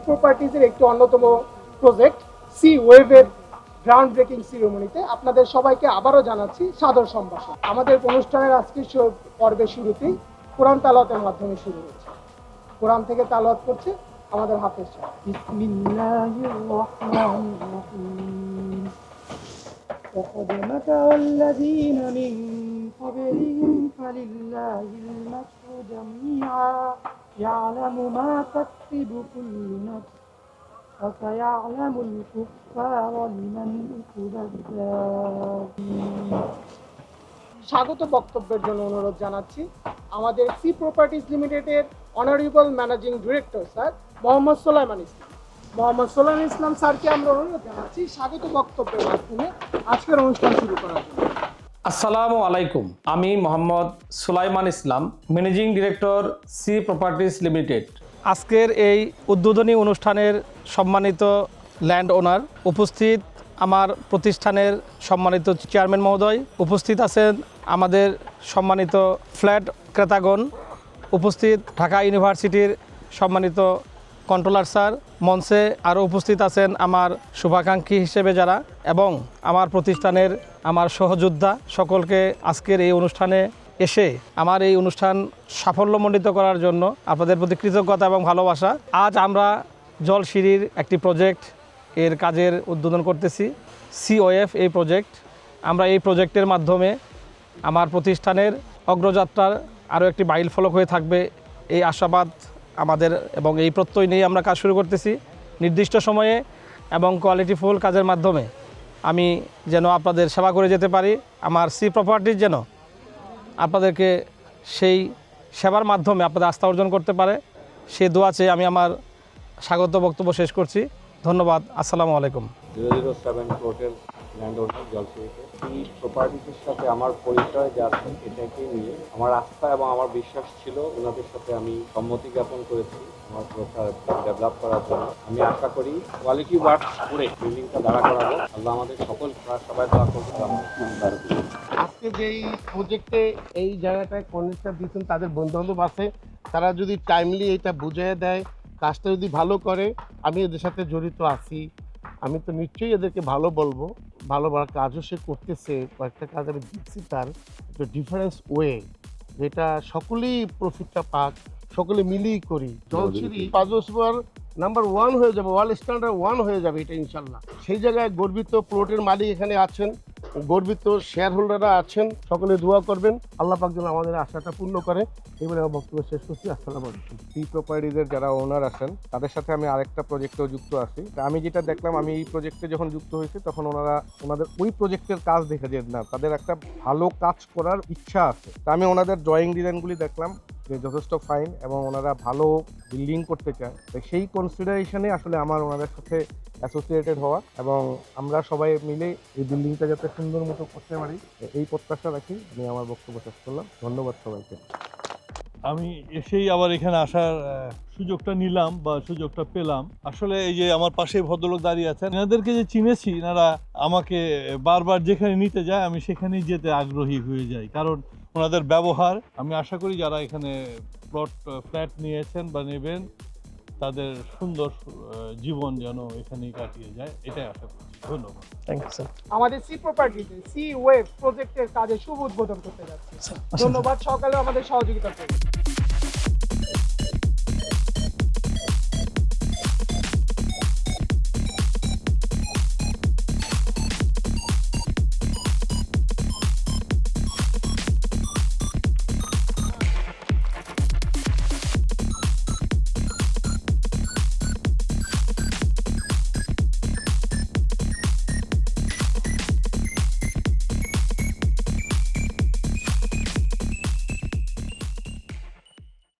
প্রপার্টিজের একটি অন্যতম project C ওয়েভের গ্রাউন্ড ব্রেকিং সিরিমনিতে আপনাদের সবাইকে আবারও জানাচ্ছি সাদর সম্ভাষণ। আমাদের অনুষ্ঠানের আজকের পর্বের শুরুতেই কোরআন তালাওয়াতের মাধ্যমে শুরু হচ্ছে। কোরআন থেকে তালাওয়াত করছে আমাদের হাফেজ সাহেব। বিসমিল্লাহির রহমানির রহিম। وقد مكر الذين من قبلهم فلله المكر جميعا يعلم ما تكسب كل نفس وسيعلم الكفار لمن عقبى الدار। স্বাগত বক্তব্যের জন্য অনুরোধ জানাচ্ছি আমাদের সি প্রপার্টিজ লিমিটেডের honourable managing director sir Mohammad Solaiman Islam. Mohammad Solaiman Islam স্যারকে আমরা অনুরোধ জানাচ্ছি স্বাগত বক্তব্যের মাধ্যমে আজকের অনুষ্ঠান শুরু করার জন্য। আসসালামু আলাইকুম, আমি Mohammad Sulaiman Islam, managing director C properties limited. আজকের এই উদ্বোধনী অনুষ্ঠানের সম্মানিত ল্যান্ড ওনার, উপস্থিত আমার প্রতিষ্ঠানের সম্মানিত চেয়ারম্যান মহোদয়, উপস্থিত আছেন আমাদের সম্মানিত ফ্ল্যাট ক্রেতাগণ, উপস্থিত ঢাকা ইউনিভার্সিটির সম্মানিত কন্ট্রোলার স্যার, মঞ্চে আরও উপস্থিত আছেন আমার শুভাকাঙ্ক্ষী হিসেবে যারা, এবং আমার প্রতিষ্ঠানের আমার সহযোদ্ধা সকলকে আজকের এই অনুষ্ঠানে এসে আমার এই অনুষ্ঠান সাফল্যমণ্ডিত করার জন্য আপনাদের প্রতি কৃতজ্ঞতা এবং ভালোবাসা। আজ আমরা জলসিঁড়ির একটি প্রজেক্ট এর কাজের উদ্বোধন করতেছি, সিওএফ এই প্রজেক্ট। আমরা এই প্রজেক্টের মাধ্যমে আমার প্রতিষ্ঠানের অগ্রযাত্রার আরও একটি মাইল ফলক হয়ে থাকবে এই আশাবাদ আমাদের, এবং এই প্রত্যয় নিয়ে আমরা কাজ শুরু করতেছি। নির্দিষ্ট সময়ে এবং কোয়ালিটিফুল কাজের মাধ্যমে আমি যেন আপনাদের সেবা করে যেতে পারি, আমার সি প্রপার্টিজ যেন আপনাদেরকে সেই সেবার মাধ্যমে আপনাদের আস্থা অর্জন করতে পারে, সে দোয়া চেয়ে আমি আমার স্বাগত বক্তব্য শেষ করছি। ধন্যবাদ। আসসালামু আলাইকুম। 007 হোটেল ল্যান্ড ওনার জলসিঁড়িতে এই প্রপার্টিজের সাথে আমার পরিচয় যা আছে এটাকে নিয়ে আমার আস্থা এবং আমার বিশ্বাস ছিল। ওনাদের সাথে আমি সম্মতি জ্ঞাপন করেছি আমার প্রচার ডেভেলপ করার জন্য। আমি আশা করি কোয়ালিটি ওয়ার্কস করে বিল্ডিংটা দাঁড়া করাবো। আল্লাহ আমাদের সকল সবাই দোয়া করবো। আজকে যেই প্রজেক্টে এই জায়গাটায় কন্ট্রাক্টর দিচ্ছেন, তাদের বন্ধুবান্ধব আছে, তারা যদি টাইমলি এটা বুঝিয়ে দেয়, কাজটা যদি ভালো করে, আমি এদের সাথে জড়িত আছি, আমি তো নিশ্চয়ই এদেরকে ভালো বলবো। ভালো কাজও সে করতেছে, কয়েকটা কাজ আমি দেখছি তার একটা ডিফারেন্স ওয়ে, যেটা সকলেই প্রফিটটা পাক, সকলে মিলিয়ে করি। জলসিঁড়ি 5 বছর নাম্বার 1 হয়ে যাবে, ওয়ার্ল্ড স্ট্যান্ডার্ড 1 হয়ে যাবে এটা ইনশাল্লাহ। সেই জায়গায় গর্বিত প্লটের মালিক এখানে আছেন, গর্বিত শেয়ার হোল্ডাররা আছেন, সকলে দোয়া করবেন আল্লাহ পাক যেন আমাদের আশাটা পূর্ণ করে। এবারে আমার বক্তব্য শেষ করছি। আসসালামু আলাইকুম। সি প্রপার্টিজের যারা ওনার আছেন তাদের সাথে আমি আরেকটা প্রজেক্টেও যুক্ত আছি। আমি যেটা দেখলাম, আমি এই প্রজেক্টে যখন যুক্ত হয়েছি তখন ওনাদের ওই প্রজেক্টের কাজ দেখে যে না, তাদের একটা ভালো কাজ করার ইচ্ছা আছে। তা আমি ওনাদের ড্রয়িং ডিজাইনগুলি দেখলাম যে যথেষ্ট ফাইন, এবং ওনারা ভালো বিল্ডিং করতে চায়। তো সেই কনসিডারেশনে আসলে আমার ওনাদের সাথে অ্যাসোসিয়েটেড হওয়া, এবং আমরা সবাই মিলে এই বিল্ডিংটা যাতে সুন্দর মতো করতে পারি এই প্রত্যাশা রাখি। আমি আমার বক্তব্য শেষ করলাম। ধন্যবাদ সবাইকে। আমি এসেই আবার এখানে আসার সুযোগটা নিলাম বা সুযোগটা পেলাম। আসলে এই যে আমার পাশে ভদ্রলোক দাঁড়িয়ে আছেন, এনাদেরকে যে চিনেছি, এনারা আমাকে বারবার যেখানে নিতে যায় আমি সেখানেই যেতে আগ্রহী হয়ে যাই, কারণ ওনাদের ব্যবহার। আমি আশা করি যারা এখানে ফ্ল্যাট নিয়েছেন বা নেবেন তাদের সুন্দর জীবন যেন এখানেই কাটিয়ে যায়, এটাই আশা করি। ধন্যবাদ। Thank you sir. আমাদের সি প্রপার্টিজে সি ওয়েভ প্রজেক্টের কাজে শুভ উদ্বোধন করতে যাচ্ছি। ধন্যবাদ সকালে আমাদের সহযোগিতা করুন।